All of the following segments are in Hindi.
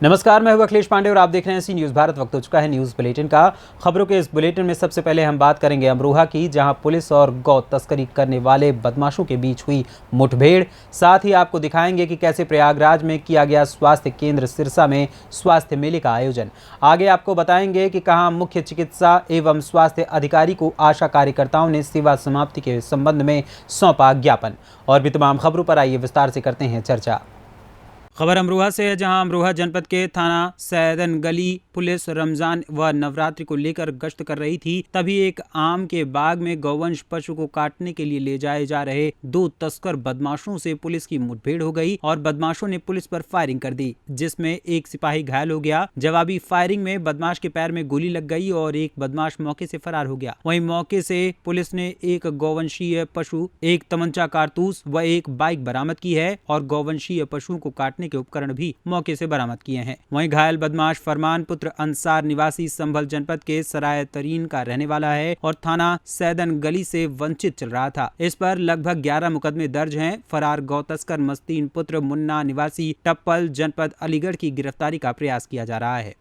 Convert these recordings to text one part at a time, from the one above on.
नमस्कार, मैं हूं अखिलेश पांडे और आप देख रहे हैं सी न्यूज़ भारत। वक्त हो चुका है न्यूज़ बुलेटिन का। खबरों के इस बुलेटिन में सबसे पहले हम बात करेंगे अमरोहा की, जहां पुलिस और गौ तस्करी करने वाले बदमाशों के बीच हुई मुठभेड़। साथ ही आपको दिखाएंगे कि कैसे प्रयागराज में किया गया स्वास्थ्य केंद्र सिरसा में स्वास्थ्य मेले का आयोजन। आगे आपको बताएंगे कि कहां मुख्य चिकित्सा एवं स्वास्थ्य अधिकारी को आशा कार्यकर्ताओं ने सेवा समाप्ति के संबंध में सौंपा ज्ञापन। और भी तमाम खबरों पर आइए विस्तार से करते हैं चर्चा। खबर अमरोहा से है, जहां अमरोहा जनपद के थाना सैदन गली पुलिस रमजान व नवरात्रि को लेकर गश्त कर रही थी। तभी एक आम के बाग में गौवंश पशु को काटने के लिए ले जाए जा रहे दो तस्कर बदमाशों से पुलिस की मुठभेड़ हो गई और बदमाशों ने पुलिस पर फायरिंग कर दी, जिसमें एक सिपाही घायल हो गया। जवाबी फायरिंग में बदमाश के पैर में गोली लग गई और एक बदमाश मौके से फरार हो गया। वहीं मौके से पुलिस ने एक गौवंशीय पशु, एक तमंचा कारतूस व एक बाइक बरामद की है और गौवंशीय पशुओं को काटने के उपकरण भी मौके से बरामद किए हैं। वहीं घायल बदमाश फरमान पुत्र अंसार निवासी संभल जनपद के सराय तरीन का रहने वाला है और थाना सैदन गली से वंचित चल रहा था। इस पर लगभग 11 मुकदमे दर्ज हैं। फरार गौ तस्कर मस्तीन पुत्र मुन्ना निवासी टप्पल जनपद अलीगढ़ की गिरफ्तारी का प्रयास किया जा रहा है।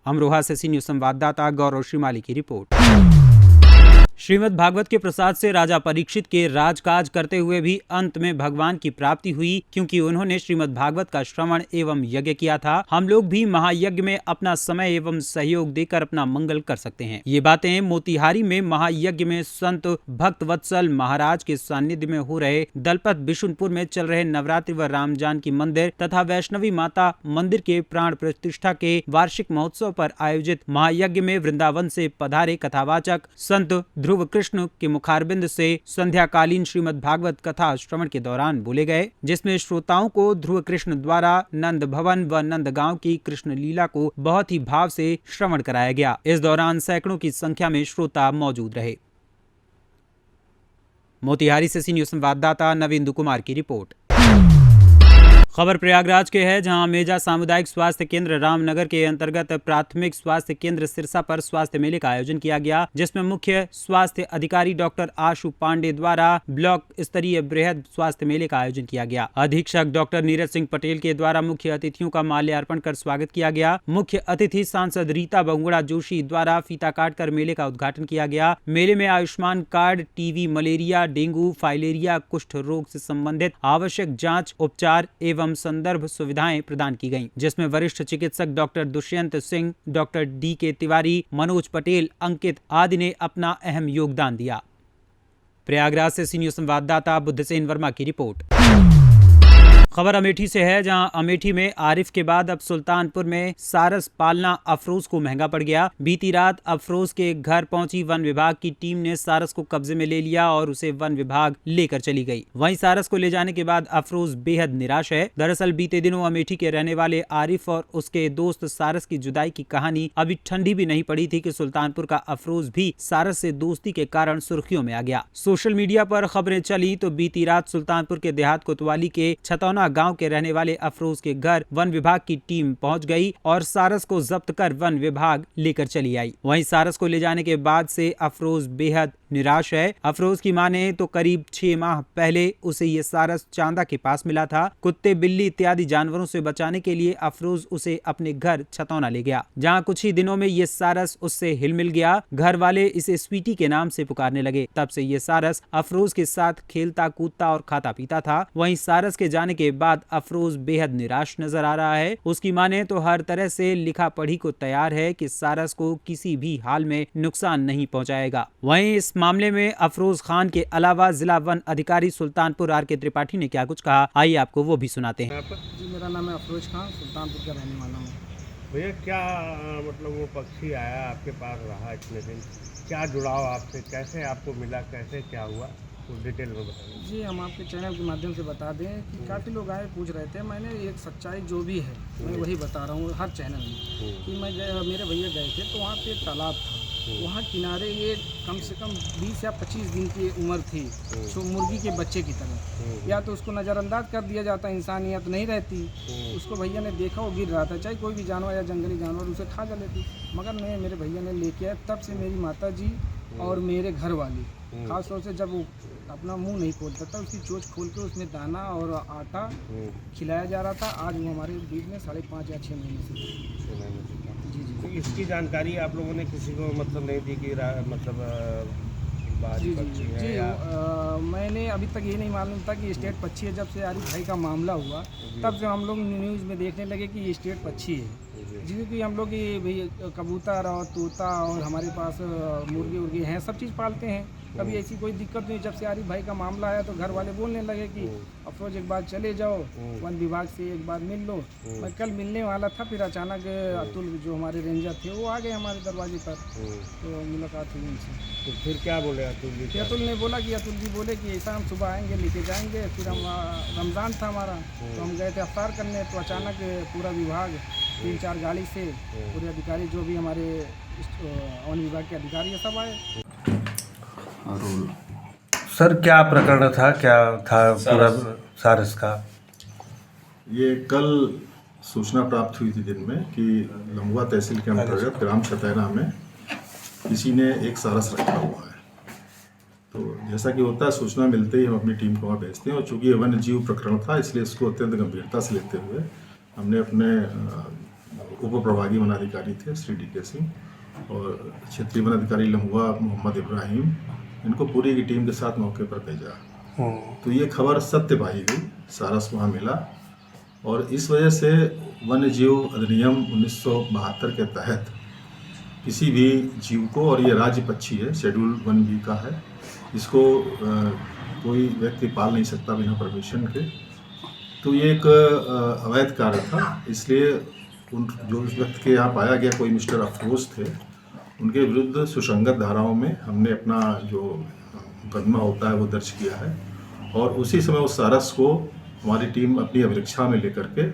अमरोहा से सी न्यूज़ संवाददाता गौरव श्रीमाली की रिपोर्ट। श्रीमद् भागवत के प्रसाद से राजा परीक्षित के राजकाज करते हुए भी अंत में भगवान की प्राप्ति हुई, क्योंकि उन्होंने श्रीमद् भागवत का श्रवण एवं यज्ञ किया था। हम लोग भी महायज्ञ में अपना समय एवं सहयोग देकर अपना मंगल कर सकते हैं। ये बातें मोतिहारी में महायज्ञ में संत भक्त वत्सल महाराज के सानिध्य में हो रहे दलपत बिशुनपुर में चल रहे नवरात्रि व राम जानकी मंदिर तथा वैष्णवी माता मंदिर के प्राण प्रतिष्ठा के वार्षिक महोत्सव पर आयोजित महायज्ञ में वृंदावन से पधारे कथावाचक संत ध्रुव कृष्ण के मुखारबिंद से संध्याकालीन श्रीमद् भागवत कथा श्रवण के दौरान बोले गए, जिसमें श्रोताओं को ध्रुव कृष्ण द्वारा नंद भवन व नंदगांव की कृष्ण लीला को बहुत ही भाव से श्रवण कराया गया। इस दौरान सैकड़ों की संख्या में श्रोता मौजूद रहे। मोतिहारी से सी न्यूज़ संवाददाता नवीन कुमार की रिपोर्ट। खबर प्रयागराज के है, जहां मेजा सामुदायिक स्वास्थ्य केंद्र रामनगर के अंतर्गत प्राथमिक स्वास्थ्य केंद्र सिरसा पर स्वास्थ्य मेले का आयोजन किया गया, जिसमें मुख्य स्वास्थ्य अधिकारी डॉक्टर आशु पांडे द्वारा ब्लॉक स्तरीय बृहद स्वास्थ्य मेले का आयोजन किया गया। अधीक्षक डॉक्टर नीरज सिंह पटेल के द्वारा मुख्य अतिथियों का माल्यार्पण कर स्वागत किया गया। मुख्य अतिथि सांसद रीता बहुगुणा जोशी द्वारा फीता काट कर मेले का उद्घाटन किया गया। मेले में Ayushman card, TB, malaria, dengue, filaria, कुष्ठ रोग से संबंधित आवश्यक जाँच, उपचार एवं संदर्भ सुविधाएं प्रदान की गईं, जिसमें वरिष्ठ चिकित्सक doctor Dushyant Singh, doctor D K. Tiwari, Manoj Patel, Ankit आदि ने अपना अहम योगदान दिया। प्रयागराज से सी न्यूज़ संवाददाता बुद्धसेन वर्मा की रिपोर्ट। खबर अमेठी से है, जहां अमेठी में आरिफ के बाद अब सुल्तानपुर में सारस पालना अफरोज को महंगा पड़ गया। बीती रात अफरोज के घर पहुंची वन विभाग की टीम ने सारस को कब्जे में ले लिया और उसे वन विभाग लेकर चली गई। वहीं सारस को ले जाने के बाद अफरोज बेहद निराश है। दरअसल बीते दिनों अमेठी के रहने वाले आरिफ और उसके दोस्त सारस की जुदाई की कहानी अभी ठंडी भी नहीं पड़ी थी कि सुल्तानपुर का अफरोज भी सारस से दोस्ती के कारण सुर्खियों में आ गया। सोशल मीडिया पर खबरें चली तो बीती रात सुल्तानपुर के देहात कोतवाली के छतौना गांव के रहने वाले अफरोज के घर वन विभाग की टीम पहुंच गई और सारस को जब्त कर वन विभाग लेकर चली आई। वहीं सारस को ले जाने के बाद से अफरोज बेहद निराश है। अफरोज की माने तो करीब 6 माह पहले उसे ये सारस चांदा के पास मिला था। कुत्ते, बिल्ली इत्यादि जानवरों से बचाने के लिए अफरोज उसे अपने घर छतौना ले गया, जहां कुछ ही दिनों में ये सारस उससे हिल मिल गया। घर वाले इसे स्वीटी के नाम से पुकारने लगे। तब से ये सारस अफरोज के साथ खेलता, कूदता और खाता पीता था। वहीं सारस के जाने के बाद अफरोज बेहद निराश नजर आ रहा है। उसकी माने तो हर तरह से लिखा पढ़ी को तैयार है कि सारस को किसी भी हाल में नुकसान नहीं पहुंचाएगा। वहीं इस मामले में अफरोज खान के अलावा जिला वन अधिकारी सुल्तानपुर आर.के. त्रिपाठी ने क्या कुछ कहा, आइए आपको वो भी सुनाते हैं। जी, मेरा नाम है अफरोज खान, सुल्तानपुर का रहने वाला हूँ। भैया क्या मतलब वो पक्षी आया आपके पास, रहा इतने दिन, क्या जुड़ाव आपसे, कैसे आपको मिला, कैसे क्या हुआ, तो डिटेल में बताइए। जी, हम आपके चैनल के माध्यम से बता दें कि काफ़ी लोग आए पूछ रहे थे। मैंने एक सच्चाई जो भी है मैं वही बता रहा हूँ हर चैनल में कि मेरे भैया गए थे तो वहाँ पे एक तालाब था। वहाँ किनारे ये कम से कम 20 या 25 दिन की उम्र थी, जो मुर्गी के बच्चे की तरह। या तो उसको नज़रअंदाज कर दिया जाता, इंसानियत नहीं रहती। उसको भैया ने देखा वो गिर रहा था, चाहे कोई भी जानवर या जंगली जानवर उसे खा जा लेती, मगर नहीं, मेरे भैया ने लेके आए। तब से मेरी माता जी और मेरे घर वाली खास तौर से जब वो अपना मुंह नहीं खोलता था, उसकी चोंच खोल के उसमें दाना और आटा खिलाया जा रहा था। आज वो हमारे बीच में 5.5 या 6 महीने से जी जी तो इसकी जानकारी आप लोगों ने किसी को मतलब नहीं दी कि मतलब बाहरी जी पक्षी जी है जी या मैंने अभी तक ये नहीं मालूम था कि स्टेट पक्षी है। जब से आरिफ भाई का मामला हुआ तब से हम लोग न्यूज़ में देखने लगे कि ये स्टेट पक्षी है, जिसकी हम लोग ये भाई कबूतर और तोता और हमारे पास मुर्गे उर्गे हैं, सब चीज़ पालते हैं। कभी ऐसी कोई दिक्कत नहीं। जब से आरिफ भाई का मामला आया तो घर वाले बोलने लगे कि अफरोज एक बार चले जाओ, वन विभाग से एक बार मिल लो। मैं कल मिलने वाला था, फिर अचानक अतुल जो हमारे रेंजर थे वो आ गए हमारे दरवाजे पर, तो मुलाकात हुई उनसे। तो फिर क्या बोले अतुल जी? फिर अतुल ने बोला कि अतुल जी बोले कि ऐसा हम सुबह आएंगे लेके जाएंगे। फिर हम रमज़ान था हमारा, तो हम गए थे अफ्तार करने, तो अचानक पूरा विभाग 3-4 गाड़ी से पूरे अधिकारी जो भी हमारे वन विभाग के अधिकारी है सब आए। सर क्या प्रकरण था, क्या था पूरा सारस का? ये कल सूचना प्राप्त हुई थी दिन में कि लम्बुआ तहसील के अंतर्गत ग्राम छतैना में किसी ने एक सारस रखा हुआ है। तो जैसा कि होता है, सूचना मिलते ही हम अपनी टीम को वहाँ भेजते हैं, और चूँकि ये वन्य जीव प्रकरण था इसलिए इसको अत्यंत गंभीरता से लेते हुए हमने अपने उप प्रभागी वनाधिकारी थे श्री DK सिंह और क्षेत्रीय वनाधिकारी लम्बुआ मोहम्मद इब्राहिम, इनको पूरी की टीम के साथ मौके पर भेजा। तो ये खबर सत्य पाई गई, सारस वहाँ मिला, और इस वजह से वन्य जीव अधिनियम 1972 के तहत किसी भी जीव को, और ये राज्य पक्षी है, शेड्यूल 1B का है, इसको कोई व्यक्ति पाल नहीं सकता बिना परमिशन के। तो ये एक अवैध कार्य था, इसलिए जो उस व्यक्ति के यहाँ पाया गया, कोई मिस्टर अफरोज थे, उनके विरुद्ध सुसंगत धाराओं में हमने अपना जो मुकदमा होता है वो दर्ज किया है, और उसी समय उस सारस को हमारी टीम अपनी अभिरक्षा में लेकर के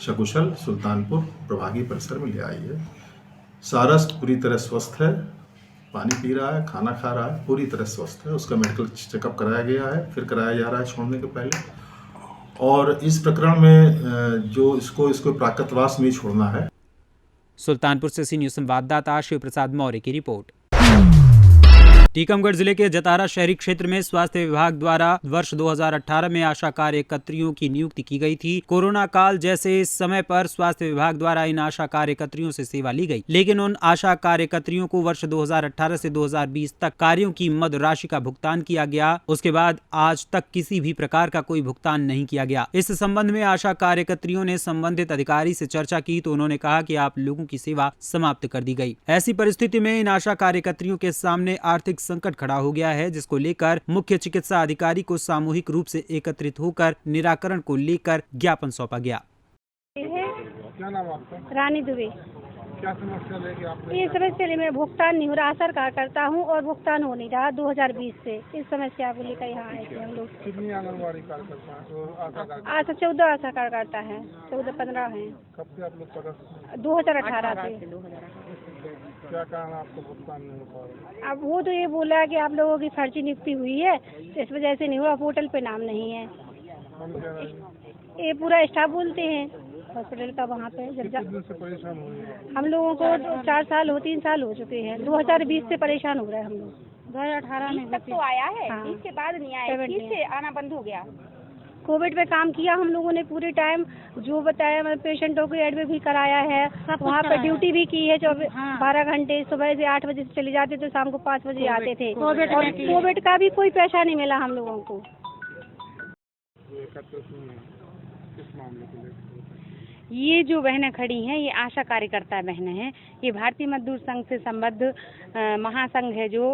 सकुशल सुल्तानपुर प्रभागी परिसर में ले आई है। सारस पूरी तरह स्वस्थ है, पानी पी रहा है, खाना खा रहा है, पूरी तरह स्वस्थ है। उसका मेडिकल चेकअप कराया गया है, फिर कराया जा रहा है छोड़ने के पहले। और इस प्रकरण में जो इसको प्राकृतवास में ही छोड़ना है। सुल्तानपुर से सी न्यूज़ संवाददाता शिव प्रसाद मौर्य की रिपोर्ट। टीकमगढ़ जिले के जतारा शहरी क्षेत्र में स्वास्थ्य विभाग द्वारा वर्ष 2018 में आशा कार्यकर्त्रियों की नियुक्ति की गई थी। कोरोना काल जैसे समय पर स्वास्थ्य विभाग द्वारा इन आशा कार्यकर्त्रियों से सेवा ली गई, लेकिन उन आशा कार्यकर्त्रियों को वर्ष 2018 से 2020 तक कार्यों की मद राशि का भुगतान किया गया। उसके बाद आज तक किसी भी प्रकार का कोई भुगतान नहीं किया गया। इस संबंध में आशा कार्यकर्त्रियों ने संबंधित अधिकारी से चर्चा की तो उन्होंने कहा कि आप लोगों की सेवा समाप्त कर दी गई। ऐसी परिस्थिति में इन आशा कार्यकर्त्रियों के सामने आर्थिक संकट खड़ा हो गया है, जिसको लेकर मुख्य चिकित्सा अधिकारी को सामूहिक रूप से एकत्रित होकर निराकरण को लेकर ज्ञापन सौंपा गया। क्या नाम आपका? रानी दुबे। क्या समस्या लेके आप? ये समस्या मैं भुगतान नहीं हो रहा, आशा कार्ड करता हूँ और भुगतान हो नहीं रहा 2020 से। इस समस्या को लेकर यहाँ आए थे हम लोग। कितनी आंगनबाड़ी कार्यकर्ता है? आशा 14 आशा कार्यकर्ता है, 14-15 है। कब से आप लोग सदस्य? 2018 से। क्या कारण आपको भुगतान नहीं हो पा रहा? अब वो तो ये बोला कि आप लोगों की फर्जी नियुक्ति हुई है, तो इस वजह से नहीं हुआ, पोर्टल पे नाम नहीं है। हम कह रहे हैं ये पूरा स्टाफ बोलते हैं हॉस्पिटल का वहाँ पे। कितने दिन से परेशान हो रहे हैं? हम लोगों को 3 साल हो चुके हैं। 2020 से परेशान हो रहे हैं हम लोग। 2018 में तक तो आया है, हाँ। 20 के बाद नहीं आया, 20 से आना बंद हो गया। कोविड पे काम किया हम लोगों ने पूरे टाइम, जो बताया मतलब पेशेंटों को एडमिट भी कराया है, वहाँ पे ड्यूटी भी की है 12 घंटे। सुबह से 8 बजे से चले जाते थे, शाम को 5 बजे आते थे। और कोविड का भी कोई पैसा नहीं मिला हम लोगों को। किस मामले को लेकर? ये जो बहनें खड़ी हैं ये आशा कार्यकर्ता बहनें हैं। ये भारतीय मजदूर संघ से संबद्ध महासंघ है जो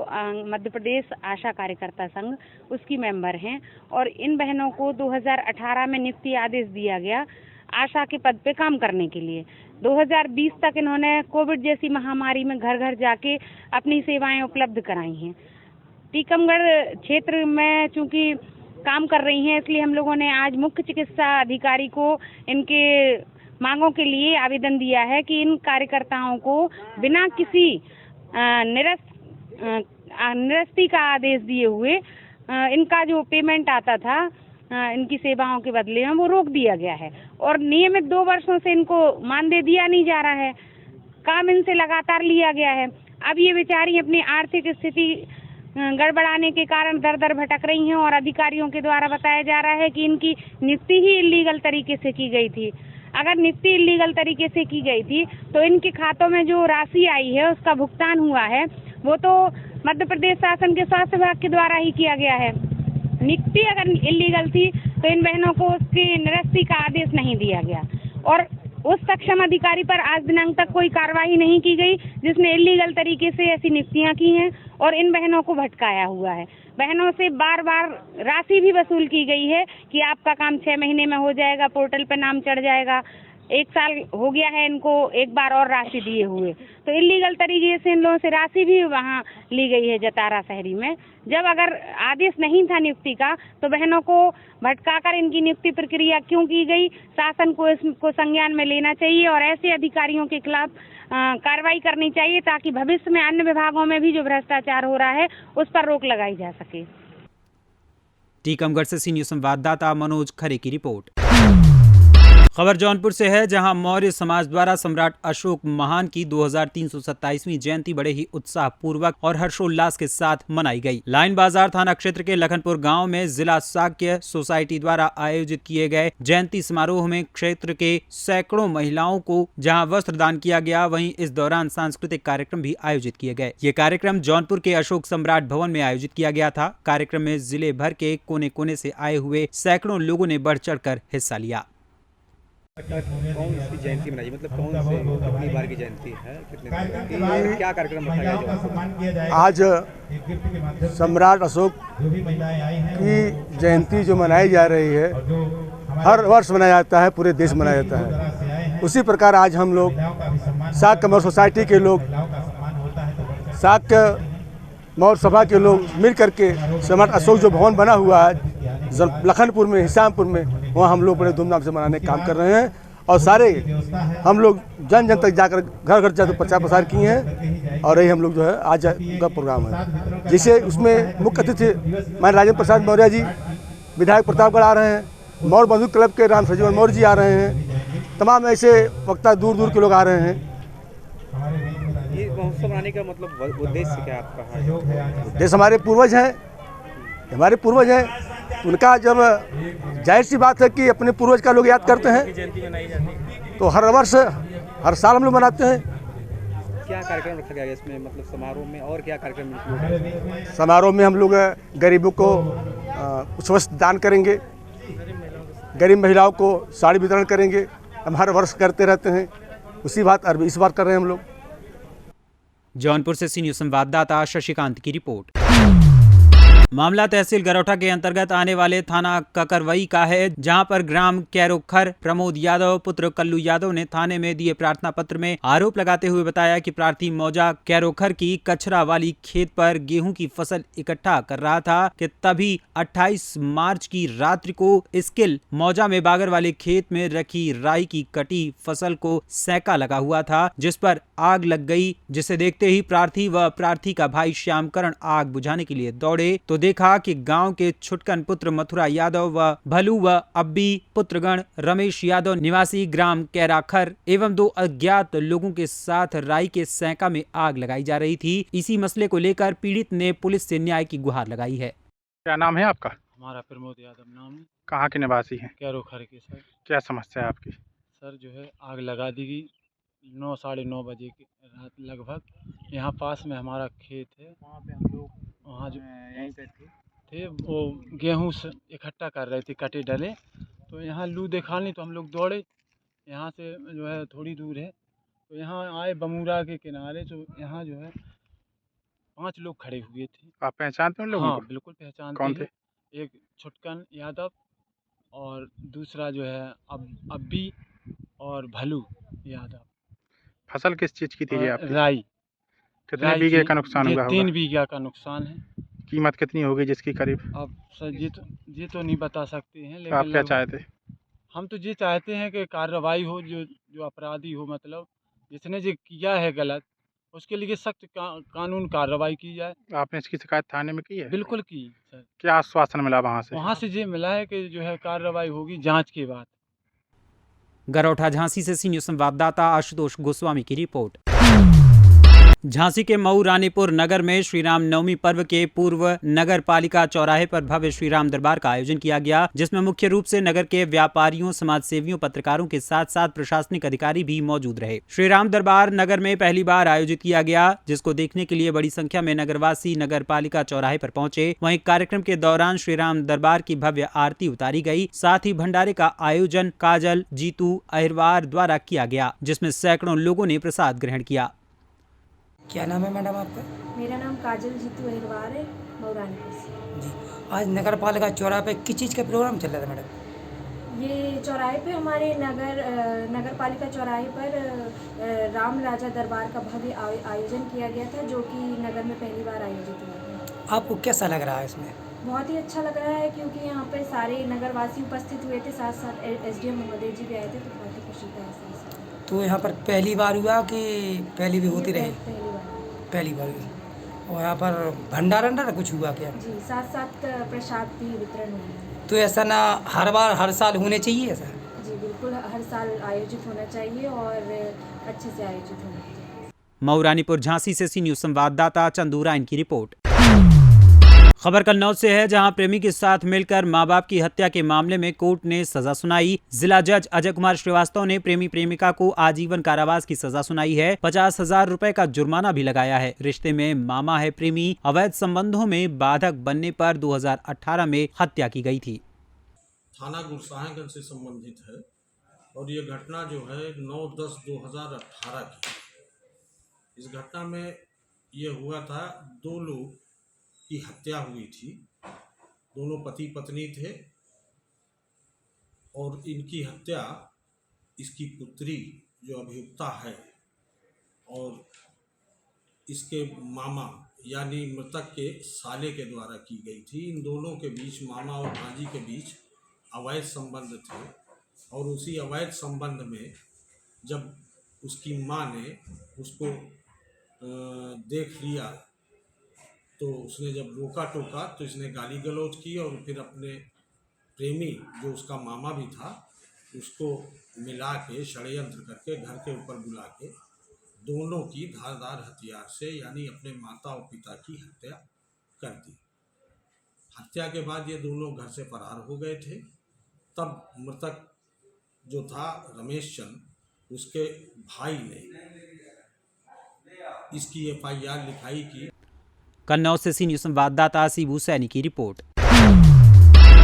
मध्य प्रदेश आशा कार्यकर्ता संघ, उसकी मेंबर हैं। और इन बहनों को 2018 में नियुक्ति आदेश दिया गया आशा के पद पे काम करने के लिए। 2020 तक इन्होंने कोविड जैसी महामारी में घर घर जाके अपनी सेवाएं उपलब्ध कराई हैं। टीकमगढ़ क्षेत्र में चूंकि काम कर रही हैं, इसलिए हम लोगों ने आज मुख्य चिकित्सा अधिकारी को इनके मांगों के लिए आवेदन दिया है कि इन कार्यकर्ताओं को बिना किसी निरस्ती का आदेश दिए हुए इनका जो पेमेंट आता था इनकी सेवाओं के बदले में वो रोक दिया गया है। और नियमित 2 वर्षों से इनको मानदेय दिया नहीं जा रहा है, काम इनसे लगातार लिया गया है। अब ये बेचारी अपनी आर्थिक स्थिति गड़बड़ाने के कारण दर दर भटक रही हैं और अधिकारियों के द्वारा बताया जा रहा है कि इनकी नियुक्ति ही इल्लीगल तरीके से की गई थी। अगर नियुक्ति इल्लीगल तरीके से की गई थी तो इनके खातों में जो राशि आई है उसका भुगतान हुआ है वो तो मध्य प्रदेश शासन के स्वास्थ्य विभाग के द्वारा ही किया गया है। नियुक्ति अगर इल्लीगल थी तो इन बहनों को उसकी निरस्ती का आदेश नहीं दिया गया और उस सक्षम अधिकारी पर आज दिनांक तक कोई कार्रवाई नहीं की गई जिसने इल्लीगल तरीके से ऐसी नियुक्तियां की हैं और इन बहनों को भटकाया हुआ है। बहनों से बार बार राशि भी वसूल की गई है कि आपका काम 6 महीने में हो जाएगा, पोर्टल पर नाम चढ़ जाएगा। 1 साल हो गया है इनको एक बार और राशि दिए हुए, तो इल्लीगल तरीके से इन लोगों से राशि भी वहाँ ली गई है जतारा शहरी में। जब अगर आदेश नहीं था नियुक्ति का तो बहनों को भटकाकर इनकी नियुक्ति प्रक्रिया क्यों की गई? शासन को इसको संज्ञान में लेना चाहिए और ऐसे अधिकारियों के खिलाफ कार्रवाई करनी चाहिए ताकि भविष्य में अन्य विभागों में भी जो भ्रष्टाचार हो रहा है उस पर रोक लगाई जा सके। टीकमगढ़ से सी न्यूज़ संवाददाता मनोज खरे की रिपोर्ट। खबर जौनपुर से है, जहां मौर्य समाज द्वारा सम्राट अशोक महान की 2327वीं जयंती बड़े ही उत्साह पूर्वक और हर्षोल्लास के साथ मनाई गई। लाइन बाजार थाना क्षेत्र के लखनपुर गांव में जिला शाक्य सोसाइटी द्वारा आयोजित किए गए जयंती समारोह में क्षेत्र के सैकड़ों महिलाओं को जहां वस्त्र दान किया गया, वहीं इस दौरान सांस्कृतिक कार्यक्रम भी आयोजित किए गए। ये कार्यक्रम जौनपुर के अशोक सम्राट भवन में आयोजित किया गया था। कार्यक्रम में जिले भर के कोने कोने से आए हुए सैकड़ों लोगों ने बढ़ चढ़कर हिस्सा लिया। कौन सी जयंती मनाई, मतलब कौन से कितनी बार की जयंती है, कितने दिन की है, क्या कार्यक्रम रखा गया? आज सम्राट अशोक की जयंती जो मनाई जा रही है, हर वर्ष मनाया जाता है, पूरे देश मनाया जाता है। उसी प्रकार आज हम लोग शाक्य मौर्य सोसाइटी के लोग, शाक्य मौर्य सभा के लोग मिल करके सम्राट अशोक जो भवन बना हुआ है लखनपुर में, हिसामपुर में, वहाँ हम लोग बड़े धूमधाम से मनाने का काम कर रहे हैं और सारे हम लोग जन जन तक जाकर घर घर जाकर प्रचार प्रसार किए हैं और यही हम लोग जो है आज का प्रोग्राम है, जिसे उसमें मुख्य अतिथि माननीय राजेंद्र प्रसाद मौर्य जी, विधायक प्रतापगढ़ आ रहे हैं, मौर्य बंधु क्लब के राम सजीवन मौर्य जी आ रहे हैं, तमाम ऐसे वक्ता दूर दूर के लोग आ रहे हैं। ये महोत्सव मनाने का मतलब उद्देश्य क्या आपका है? देश हमारे पूर्वज हैं, हमारे पूर्वज हैं, उनका जब जाहिर सी बात है कि अपने पूर्वज का लोग याद करते हैं तो हर वर्ष हर साल हम लोग मनाते हैं। क्या कार्यक्रम रखा गया इसमें, मतलब समारोह में और क्या कार्यक्रम? समारोह में हम लोग गरीबों को कुछ वस्त्र दान करेंगे, गरीब महिलाओं को साड़ी वितरण करेंगे, हम हर वर्ष करते रहते हैं, उसी बात इस बार कर रहे हैं हम लोग। जौनपुर से सी न्यूज़ संवाददाता शशिकांत की रिपोर्ट। मामला तहसील गरौठा के अंतर्गत आने वाले थाना ककरवई का है, जहां पर ग्राम कैरोखर प्रमोद यादव पुत्र कल्लू यादव ने थाने में दिए प्रार्थना पत्र में आरोप लगाते हुए बताया कि प्रार्थी मौजा कैरोखर की कचरा वाली खेत पर गेहूं की फसल इकट्ठा कर रहा था कि तभी 28 मार्च की रात्रि को स्किल मौजा में बागर वाले खेत में रखी राई की कटी फसल को सैका लगा हुआ था, जिस पर आग लग गई, जिसे देखते ही प्रार्थी व प्रार्थी का भाई श्यामकरण आग बुझाने के लिए दौड़े तो देखा कि गांव के छुटकन पुत्र मथुरा यादव व भलू व अब्बी पुत्रगण रमेश यादव निवासी ग्राम कैराखर एवं 2 अज्ञात लोगों के साथ राई के सैका में आग लगाई जा रही थी। इसी मसले को लेकर पीड़ित ने पुलिस से न्याय की गुहार लगाई है। क्या नाम है आपका? हमारा प्रमोद यादव नाम है। कहाँ के निवासी हैं? कैरोखर के सर। क्या समस्या है आपकी? सर जो है आग लगा दी गई 9 साढ़े 9 बजे की रात लगभग। यहाँ पास में हमारा खेत है, वहाँ पे हम लोग वहाँ जो यहीं पे थे वो गेहूँ इकट्ठा कर रहे थे, कटे डले, तो यहाँ लू देखा नहीं तो हम लोग दौड़े, यहाँ से जो है थोड़ी दूर है तो यहाँ आए बमूरा के किनारे, तो यहाँ जो है 5 लोग खड़े हुए थे। आप पहचानते हैं उन लोगों को? हाँ बिल्कुल पहचानते। कौन थे? एक छुटकन यादव और दूसरा जो है अब्बी और भलू यादव। फसल किस चीज़ की थी आपकी? राई। कितने बीघे का नुकसान हुआ? 3 बीघा का नुकसान है। कीमत कितनी होगी जिसकी करीब? अब सर ये तो नहीं बता सकते हैं, लेकिन आप क्या चाहते? हम तो ये चाहते हैं कि कार्रवाई हो, जो अपराधी हो, मतलब जिसने जो किया है गलत, उसके लिए सख्त कानून कार्रवाई की जाए। आपने इसकी शिकायत थाने में की है? बिल्कुल की सर। क्या आश्वासन मिला वहाँ से? वहाँ से ये मिला है कि जो है कार्रवाई होगी जाँच के बाद। गरौठा झांसी से सी न्यूज़ संवाददाता आशुतोष गोस्वामी की रिपोर्ट। झांसी के मऊ रानीपुर नगर में श्री राम नवमी पर्व के पूर्व नगर पालिका चौराहे पर भव्य श्री राम दरबार का आयोजन किया गया, जिसमें मुख्य रूप से नगर के व्यापारियों, समाज सेवियों, पत्रकारों के साथ साथ प्रशासनिक अधिकारी भी मौजूद रहे। श्री राम दरबार नगर में पहली बार आयोजित किया गया, जिसको देखने के लिए बड़ी संख्या में नगरवासी नगर पालिका चौराहे पर पहुंचे। वहीं कार्यक्रम के दौरान श्री राम दरबार की भव्य आरती उतारी गई। साथ ही भंडारे का आयोजन काजल जीतू अहिरवार द्वारा किया गया, जिसमें सैकड़ों लोगों ने प्रसाद ग्रहण किया। क्या नाम है मैडम आपका? मेरा नाम काजल जीतू अहिरवार है, मऊरानीपुर से। जी, आज नगर पालिका चौराहे पे किस चीज़ का प्रोग्राम चल रहा था मैडम? ये चौराहे पे हमारे नगर पालिका चौराहे पर राम राजा दरबार का भव्य आयोजन किया गया था, जो कि नगर में पहली बार आयोजित हुआ था। आपको कैसा लग रहा है इसमें? बहुत ही अच्छा लग रहा है, क्योंकि यहाँ पे सारे नगरवासी उपस्थित हुए थे, साथ साथ एसडीएम महोदय जी भी आए थे, तो बहुत ही खुशी का एहसास हुआ। तो यहाँ पर पहली बार हुआ कि पहली भी होती रही? पहली बार हुई। और यहाँ पर भंडारा कुछ हुआ क्या? जी, साथ साथ प्रसाद भी वितरण हुआ। तो ऐसा ना हर साल होने चाहिए ऐसा? जी बिल्कुल, हर साल आयोजित होना चाहिए और अच्छे से आयोजित होना चाहिए। मऊ रानीपुर झांसी से सी न्यूज संवाददाता चंदू राइन की रिपोर्ट। खबर कन्नौज से है, जहां प्रेमी के साथ मिलकर मां बाप की हत्या के मामले में कोर्ट ने सजा सुनाई। जिला जज अजय कुमार श्रीवास्तव ने प्रेमी प्रेमिका को आजीवन कारावास की सजा सुनाई है। 50,000 रुपए का जुर्माना भी लगाया है। रिश्ते में मामा है प्रेमी, अवैध संबंधों में बाधक बनने पर 2018 में हत्या की गई थी। थाना गुरसाहिगंज से संबंधित है और ये घटना जो है 9/10/2018 की। इस घटना में ये हुआ था, 2 लोग की हत्या हुई थी। दोनों पति पत्नी थे और इनकी हत्या इसकी पुत्री जो अभियुक्ता है और इसके मामा यानी मृतक के साले के द्वारा की गई थी। इन दोनों के बीच, मामा और भांजी के बीच अवैध संबंध थे और उसी अवैध संबंध में जब उसकी माँ ने उसको देख लिया तो उसने जब रोका टोका तो इसने गाली गलौज की और फिर अपने प्रेमी जो उसका मामा भी था उसको मिला के षड्यंत्र करके घर के ऊपर बुला के दोनों की धारदार हथियार से यानी अपने माता और पिता की हत्या कर दी। हत्या के बाद ये दोनों घर से फरार हो गए थे। तब मृतक जो था रमेश चंद, उसके भाई ने इसकी FIR लिखाई की। कन्नौज से सी न्यूज संवाददाता सीबू सैनी की रिपोर्ट।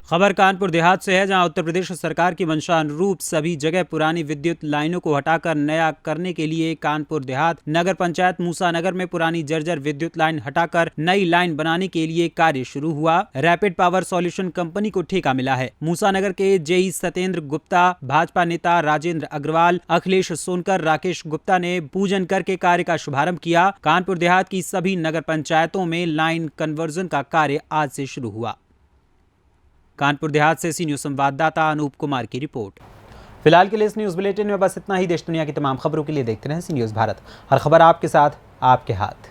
खबर कानपुर देहात से है, जहां उत्तर प्रदेश सरकार की मंशा अनुरूप सभी जगह पुरानी विद्युत लाइनों को हटाकर नया करने के लिए कानपुर देहात नगर पंचायत मूसा नगर में पुरानी जर्जर विद्युत लाइन हटाकर नई लाइन बनाने के लिए कार्य शुरू हुआ। रैपिड पावर सॉल्यूशन कंपनी को ठेका मिला है। मूसा नगर के जेई सत्येंद्र गुप्ता, भाजपा नेता राजेंद्र अग्रवाल, अखिलेश सोनकर, राकेश गुप्ता ने पूजन करके कार्य का शुभारंभ किया। कानपुर देहात की सभी नगर पंचायतों में लाइन कन्वर्जन का कार्य आज से शुरू हुआ। कानपुर देहात से सी न्यूज संवाददाता अनूप कुमार की रिपोर्ट। फिलहाल के लिए इस न्यूज बुलेटिन में बस इतना ही। देश दुनिया की तमाम खबरों के लिए देखते रहें सी न्यूज भारत। हर खबर आपके साथ, आपके हाथ।